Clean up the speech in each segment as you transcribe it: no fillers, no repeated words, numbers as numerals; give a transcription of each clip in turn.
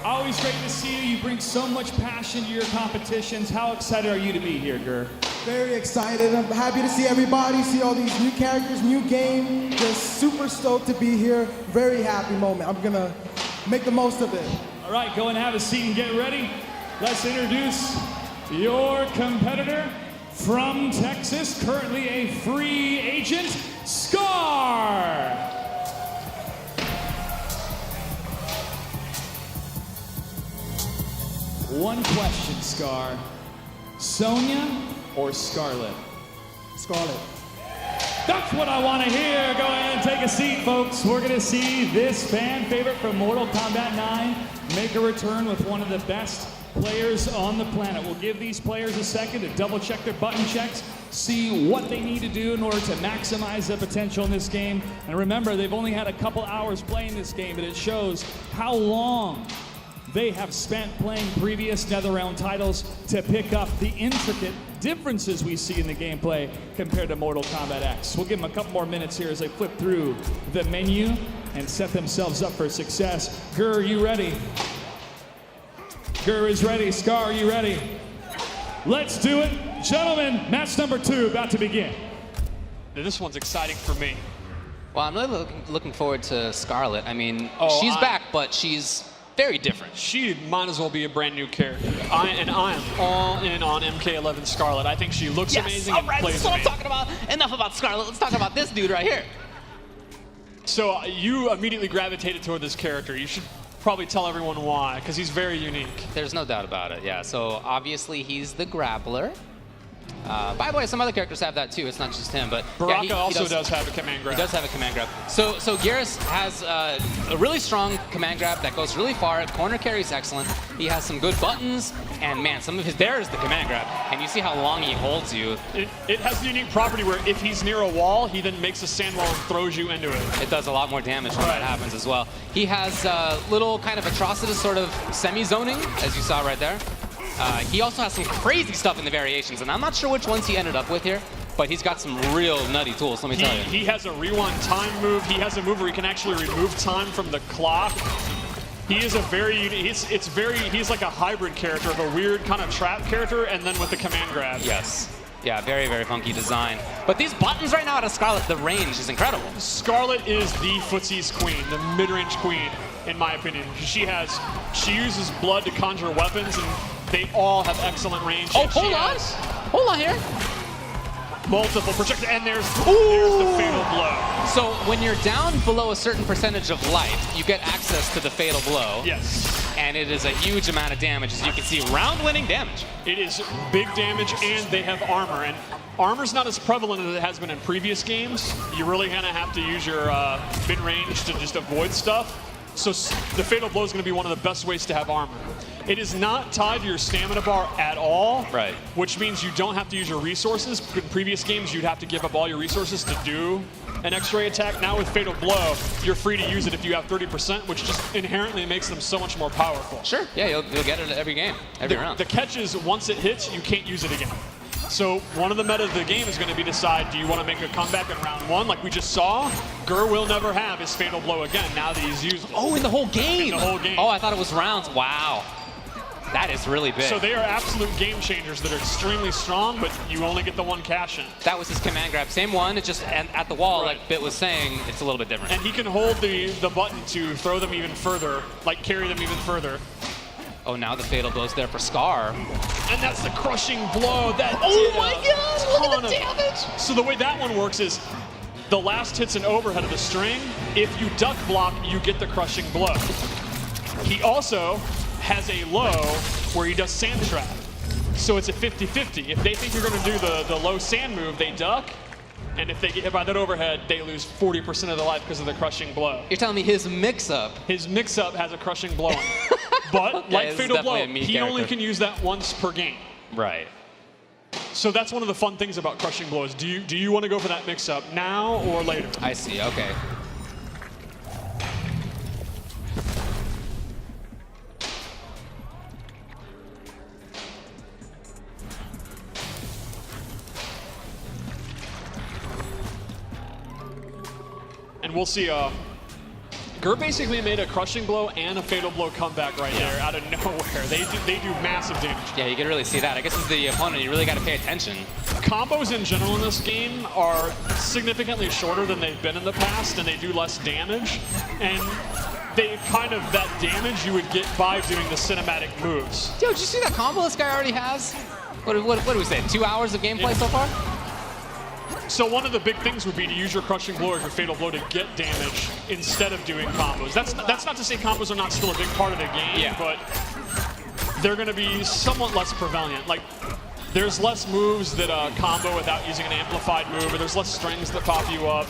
Always great to see you. You bring so much passion to your competitions. How excited are you to be here, Gur? Very excited. I'm happy to see everybody, see all these new characters, new game. Just super stoked to be here. Very happy moment. I'm gonna make the most of it. All right, go and have a seat and get ready. Let's introduce your competitor from Texas, currently a free agent, Scar. One question, Scar. Sonya or Scarlet? Scarlet. That's what I want to hear. Go ahead and take a seat, folks. We're going to see this fan favorite from Mortal Kombat 9 make a return with one of the best players on the planet. We'll give these players a second to double check their button checks, see what they need to do in order to maximize their potential in this game. And remember, they've only had a couple hours playing this game, but it shows how long they have spent playing previous NetherRealm titles to pick up the intricate differences we see in the gameplay compared to Mortal Kombat X. We'll give them a couple more minutes here as they flip through the menu and set themselves up for success. Gur, are you ready? Gur is ready. Scar, are you ready? Let's do it. Gentlemen, match number 2 about to begin. This one's exciting for me. Well, I'm really looking forward to Scarlet. I mean, she's back, but she's very different. She might as well be a brand new character. I am all in on MK11 Scarlet. I think she looks amazing and plays that's what I'm amazing. talking about. Enough about Scarlet. Let's talk about this dude right here. So you immediately gravitated toward this character. You should probably tell everyone why, because he's very unique. There's no doubt about it, yeah. So obviously he's the grappler. By the way, some other characters have that too. It's not just him, but Baraka yeah, also does have a command grab. He does have a command grab. So Garrus has a really strong command grab that goes really far. Corner carry is excellent. He has some good buttons, and man, some of his there is the command grab, and you see how long he holds you. It has the unique property where if he's near a wall, he then makes a sand wall and throws you into it. It does a lot more damage when that happens as well. He has little kind of atrocitus sort of semi-zoning, as you saw right there. He also has some crazy stuff in the variations, and I'm not sure which ones he ended up with here, but he's got some real nutty tools, let me tell you. He has a rewind time move. He has a move where he can actually remove time from the clock. He is a very, he's like a hybrid character of a weird kind of trap character, and then with the command grab. Yes. Yeah, very, very funky design. But these buttons right now out of Scarlet, the range is incredible. Scarlet is the footsie's queen, the mid-range queen, in my opinion. She uses blood to conjure weapons, and they all have excellent range. Oh, hold on here. Multiple projectiles, and there's the fatal blow. So when you're down below a certain percentage of life, you get access to the fatal blow. Yes. And it is a huge amount of damage, as you can see, round-winning damage. It is big damage, and they have armor. And armor's not as prevalent as it has been in previous games. You're really gonna have to use your mid-range to just avoid stuff. So the fatal blow is going to be one of the best ways to have armor. It is not tied to your stamina bar at all, right? Which means you don't have to use your resources. In previous games, you'd have to give up all your resources to do an X-ray attack. Now with fatal blow, you're free to use it if you have 30%, which just inherently makes them so much more powerful. Sure, yeah, you'll get it every game, every round. The catch is once it hits, you can't use it again. So one of the meta of the game is going to be decide, do you want to make a comeback in round 1 like we just saw? Gur will never have his fatal blow again now that he's used. Oh, in the whole game? In the whole game. Oh, I thought it was rounds. Wow. That is really big. So they are absolute game changers that are extremely strong, but you only get the one cash in. That was his command grab. Same one, it's just at the wall, like Bit was saying, it's a little bit different. And he can hold the button to throw them even further, like carry them even further. Oh, now the fatal blow's there for Scar. And that's the crushing blow. That my God, look at the damage. So the way that one works is the last hit's an overhead of the string. If you duck block, you get the crushing blow. He also has a low where he does sand trap. So it's a 50-50. If they think you're going to do the low sand move, they duck. And if they get hit by that overhead, they lose 40% of their life because of the crushing blow. You're telling me his mix-up? His mix-up has a crushing blow. But okay, like Fatal Blow, he only can use that once per game. Right. So that's one of the fun things about crushing blows. Do you want to go for that mix-up now or later? I see, okay. And we'll see Gur basically made a crushing blow and a fatal blow comeback right there out of nowhere. They do massive damage. Yeah, you can really see that. I guess as the opponent, you really got to pay attention. Combos in general in this game are significantly shorter than they've been in the past, and they do less damage. And they kind of, that damage you would get by doing the cinematic moves. Yo, did you see that combo this guy already has? What do we say, 2 hours of gameplay so far? So one of the big things would be to use your crushing blow or your fatal blow to get damage instead of doing combos. That's not to say combos are not still a big part of the game, but they're going to be somewhat less prevalent. Like, there's less moves that combo without using an amplified move, or there's less strings that pop you up.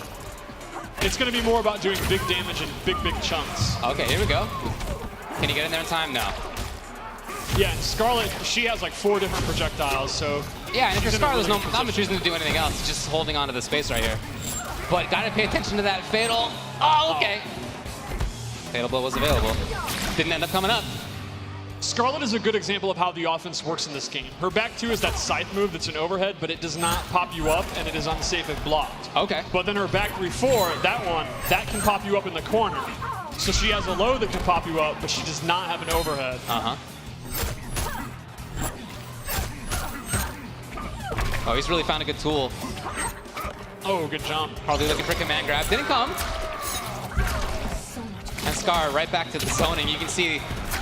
It's going to be more about doing big damage in big chunks. Okay, here we go. Can you get in there in time? No. Yeah, and Scarlet, she has like 4 different projectiles, so... Yeah, and if you're Scarlet, really there's not much reason to do anything else. It's just holding on to the space right here. But gotta pay attention to that fatal. Oh, okay. Fatal blow was available. Didn't end up coming up. Scarlet is a good example of how the offense works in this game. Her back 2 is that scythe move that's an overhead, but it does not pop you up, and it is unsafe if blocked. Okay. But then her back 3-4, that can pop you up in the corner. So she has a low that can pop you up, but she does not have an overhead. Uh-huh. Oh, he's really found a good tool. Oh, good jump. Probably looking for command grab. Didn't come. And Scar right back to the zoning. You can see,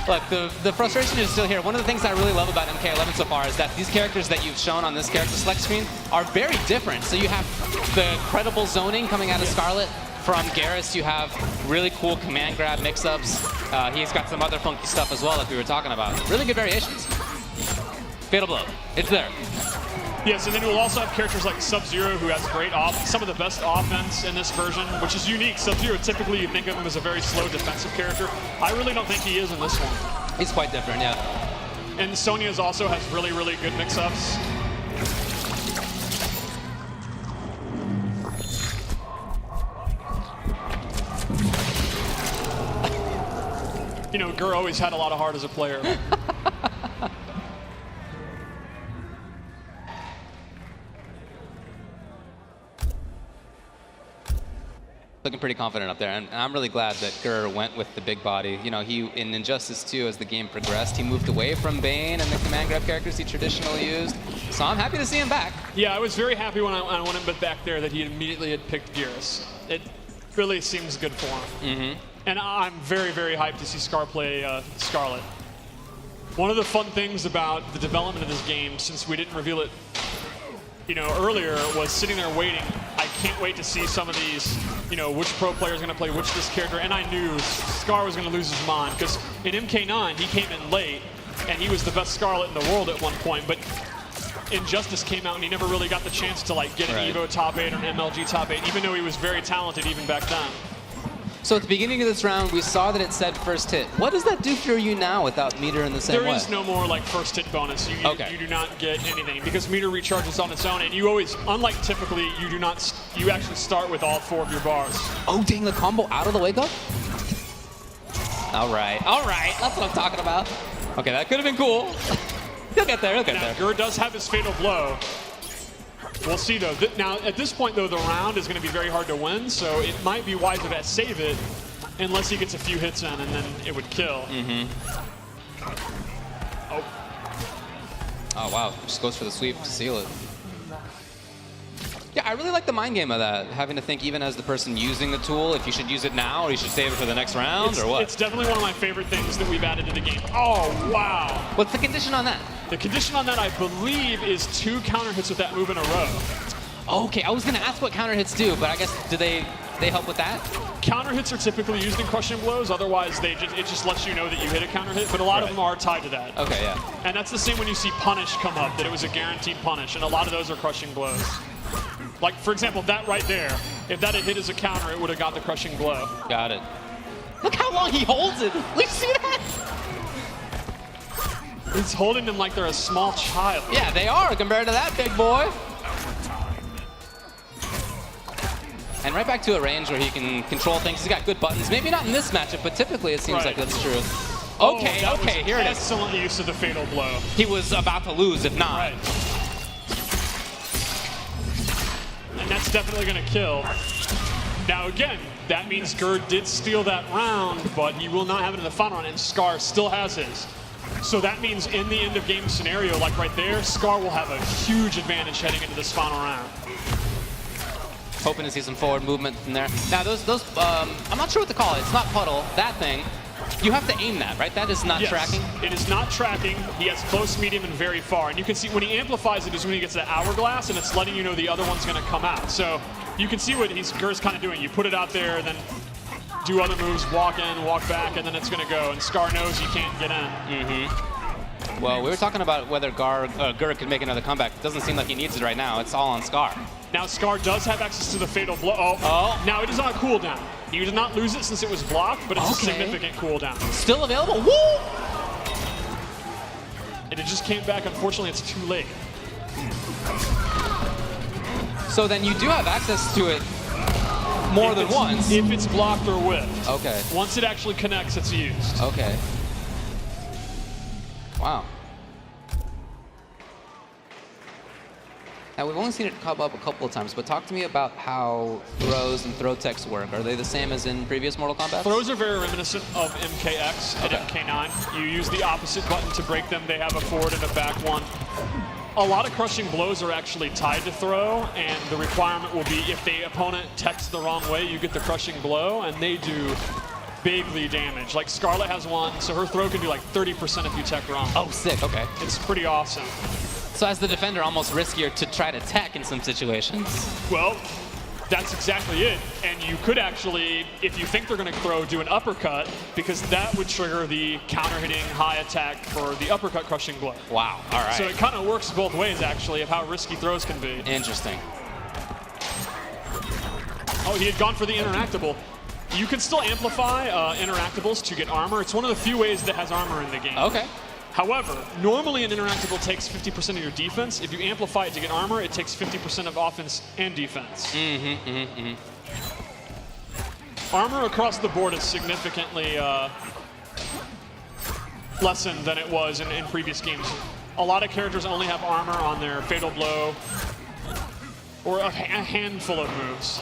look, the frustration is still here. One of the things I really love about MK11 so far is that these characters that you've shown on this character select screen are very different. So you have the credible zoning coming out of Scarlet. From Garrus, you have really cool command grab mix-ups. He's got some other funky stuff as well, like we were talking about. Really good variations. Fatal blow. It's there. Yes, and then we'll also have characters like Sub-Zero, who has great some of the best offense in this version, which is unique. Sub-Zero, typically you think of him as a very slow defensive character. I really don't think he is in this one. He's quite different, yeah. And Sonya's also has really good mix-ups. You know, Gur always had a lot of heart as a player. Looking pretty confident up there, and I'm really glad that Gur went with the big body. You know, he in Injustice 2, as the game progressed, he moved away from Bane and the command grab characters he traditionally used. So I'm happy to see him back. Yeah, I was very happy when I went him back there that he immediately had picked Garrus. It really seems good for him. Mm-hmm. And I'm very hyped to see Scar play Scarlet. One of the fun things about the development of this game, since we didn't reveal it, you know, earlier, was sitting there waiting. I can't wait to see some of these, you know, which pro player is going to play which this character. And I knew Scar was going to lose his mind, because in MK9 he came in late, and he was the best Scarlet in the world at one point. But Injustice came out, and he never really got the chance to like get an Evo top 8 or an MLG top 8, even though he was very talented even back then. So at the beginning of this round, we saw that it said first hit. What does that do for you now without meter in the same way? There is no more like first hit bonus. You do not get anything because meter recharges on its own, and you always, unlike typically, you actually start with all 4 of your bars. Oh dang, the combo out of the wake up? All right, that's what I'm talking about. Okay, that could have been cool. He'll get there, Now, Gur does have his fatal blow. We'll see, though. Now, at this point, though, the round is going to be very hard to win, so it might be wise to save it unless he gets a few hits in, and then it would kill. Mm-hmm. Oh, wow. Just goes for the sweep to seal it. Yeah, I really like the mind game of that, having to think even as the person using the tool if you should use it now or you should save it for the next round or what. It's definitely one of my favorite things that we've added to the game. Oh, wow. What's the condition on that? The condition on that, I believe, is 2 counter hits with that move in a row. Okay, I was going to ask what counter hits do, but I guess do they help with that? Counter hits are typically used in crushing blows. Otherwise, it just lets you know that you hit a counter hit. But a lot of them are tied to that. Okay, yeah. And that's the same when you see punish come up, that it was a guaranteed punish. And a lot of those are crushing blows. Like, for example, that right there. If that had hit as a counter, it would have got the crushing blow. Got it. Look how long he holds it. Look, see that? He's holding them like they're a small child. Yeah, they are compared to that big boy. And right back to a range where he can control things. He's got good buttons. Maybe not in this matchup, but typically it seems like that's true. Okay, okay, here it is. Excellent use of the fatal blow. He was about to lose if not. Right. And that's definitely going to kill. Now again, that means Gerd did steal that round, but he will not have it in the final round, and Scar still has his. So that means in the end of game scenario, like right there, Scar will have a huge advantage heading into this final round. Hoping to see some forward movement from there. Now those I'm not sure what to call it. It's not puddle, that thing. You have to aim that, right? That is not tracking? It is not tracking. He has close, medium, and very far. And you can see when he amplifies it is when he gets the hourglass, and it's letting you know the other one's going to come out. So you can see what Gerd's kind of doing. You put it out there, then do other moves, walk in, walk back, and then it's going to go. And Scar knows he can't get in. Well, we were talking about whether Gerd could make another comeback. It doesn't seem like he needs it right now. It's all on Scar. Now Scar does have access to the fatal blow. Now it is on a cooldown. He did not lose it since it was blocked, but it's a significant cooldown. Still available? Woo! And it just came back. Unfortunately, it's too late. So then you do have access to it more than once. If it's blocked or whiffed. Okay. Once it actually connects, it's used. Okay. Wow. Now, we've only seen it come up a couple of times, but talk to me about how throws and throw techs work. Are they the same as in previous Mortal Kombat? Throws are very reminiscent of MKX and MK9. You use the opposite button to break them. They have a forward and a back one. A lot of crushing blows are actually tied to throw, and the requirement will be if the opponent techs the wrong way, you get the crushing blow, and they do bigly damage. Like Scarlet has one, so her throw can do like 30% if you tech wrong. Oh, sick, okay. It's pretty awesome. So as the defender, almost riskier to try to tech in some situations. Well, that's exactly it. And you could actually, if you think they're going to throw, do an uppercut, because that would trigger the counter-hitting high attack for the uppercut crushing blow. Wow, all right. So it kind of works both ways, actually, of how risky throws can be. Interesting. Oh, he had gone for the interactable. You can still amplify interactables to get armor. It's one of the few ways that has armor in the game. Okay. However, normally an interactable takes 50% of your defense. If you amplify it to get armor, it takes 50% of offense and defense. Armor across the board is significantly lessened than it was in previous games. A lot of characters only have armor on their fatal blow or a handful of moves.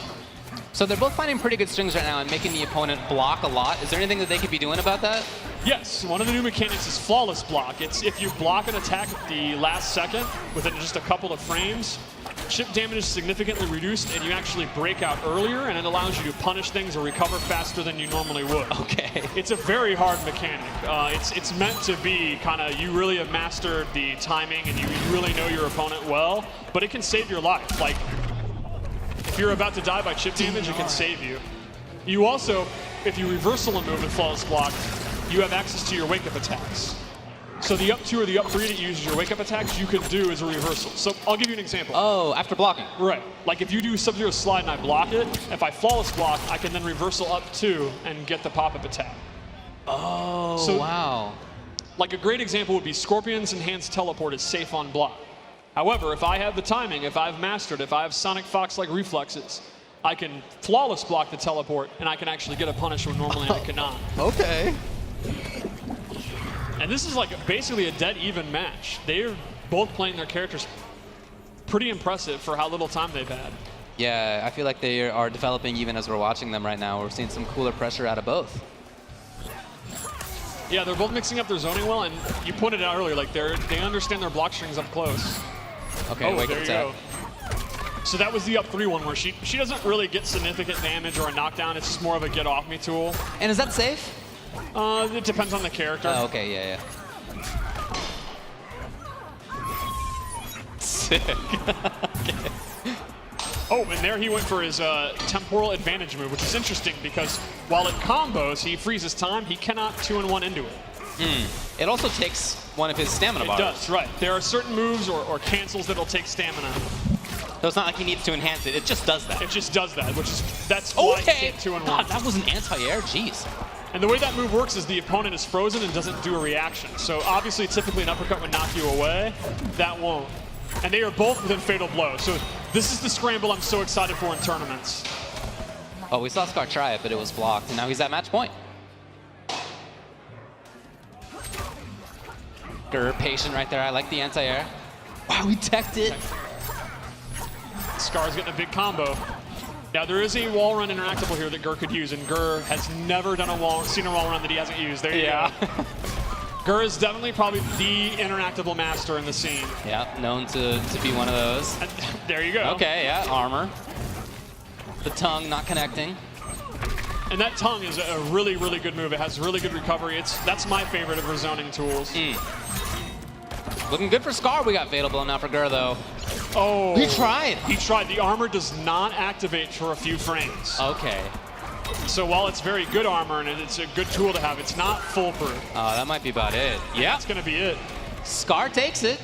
So they're both finding pretty good strings right now and making the opponent block a lot. Is there anything that they could be doing about that? Yes, one of the new mechanics is flawless block. It's if you block an attack at the last second within just a couple of frames, chip damage is significantly reduced and you actually break out earlier, and it allows you to punish things or recover faster than you normally would. Okay. It's a very hard mechanic. It's meant to be kind of, you really have mastered the timing and you really know your opponent well, but it can save your life. Like, if you're about to die by chip damage, it can save you. You also, if you reversal a move in flawless block, you have access to your wake-up attacks. So the up 2 or the up 3 that uses your wake-up attacks, you can do as a reversal. So I'll give you an example. Oh, after blocking. Right. Like if you do Sub-Zero slide and I block it, if I flawless block, I can then reversal up 2 and get the pop-up attack. Oh, so, wow. Like a great example would be Scorpion's Enhanced Teleport is safe on block. However, if I have the timing, if I've mastered, if I have Sonic Fox-like reflexes, I can flawless block the teleport, and I can actually get a punish when normally I cannot. Okay. And this is like basically a dead even match. They're both playing their characters pretty impressive for how little time they've had. Yeah, I feel like they are developing even as we're watching them right now. We're seeing some cooler pressure out of both. Yeah, they're both mixing up their zoning well, and you pointed out earlier, like they understand their block strings up close. Okay, wake up attack. So that was the up 3 one where she doesn't really get significant damage or a knockdown. It's just more of a get off me tool. And is that safe? It depends on the character. Oh, okay, yeah. Sick. Okay. Oh, and there he went for his temporal advantage move, which is interesting because while it combos, he freezes time, he cannot 2-in-1 into it. It also takes one of his stamina bars. It does, right. There are certain moves or cancels that'll take stamina. So it's not like he needs to enhance it, it just does that. It just does that, that's why he can't 2-in-1. God, that was an anti-air, jeez. And the way that move works is the opponent is frozen and doesn't do a reaction. So obviously, typically an uppercut would knock you away. That won't. And they are both within fatal blow. So this is the scramble I'm so excited for in tournaments. Oh, we saw Scar try it, but it was blocked, and now he's at match point. Grr, patient right there. I like the anti-air. Wow, he teched it. Scar's getting a big combo. Yeah, there is a wall run interactable here that Gur could use, and Gur has never done seen a wall run that he hasn't used. There you go. Gur is definitely probably the interactable master in the scene. Yeah, known to be one of those. There you go. Okay, yeah, armor. The tongue not connecting. And that tongue is a really, really good move. It has really good recovery. That's my favorite of her zoning tools. Looking good for Scar. We got Fatal Blow now for Gur, though. Oh. He tried. He tried. The armor does not activate for a few frames. Okay. So while it's very good armor and it's a good tool to have, it's not foolproof. That might be about it. Yeah. That's going to be it. Scar takes it.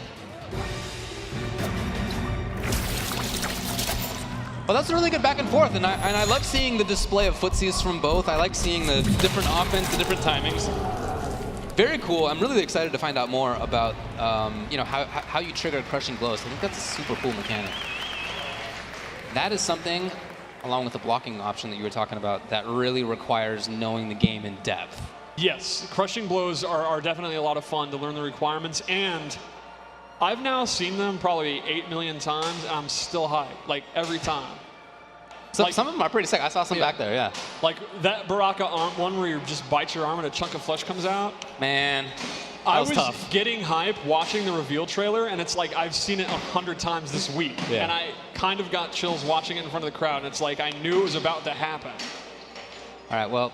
Well, that's a really good back and forth, and I love seeing the display of footsies from both. I like seeing the different offense, the different timings. Very cool. I'm really excited to find out more about you know, how you trigger crushing blows. I think that's a super cool mechanic. That is something, along with the blocking option that you were talking about, that really requires knowing the game in depth. Yes, crushing blows are definitely a lot of fun to learn the requirements, and I've now seen them probably 8 million times, and I'm still hyped, like every time. So, some of them are pretty sick. I saw some back there, yeah. Like that Baraka one where you just bite your arm and a chunk of flesh comes out. Man, I was tough. getting hype watching the reveal trailer, and it's like I've seen it 100 times this week. Yeah. And I kind of got chills watching it in front of the crowd, and it's like I knew it was about to happen. All right, well.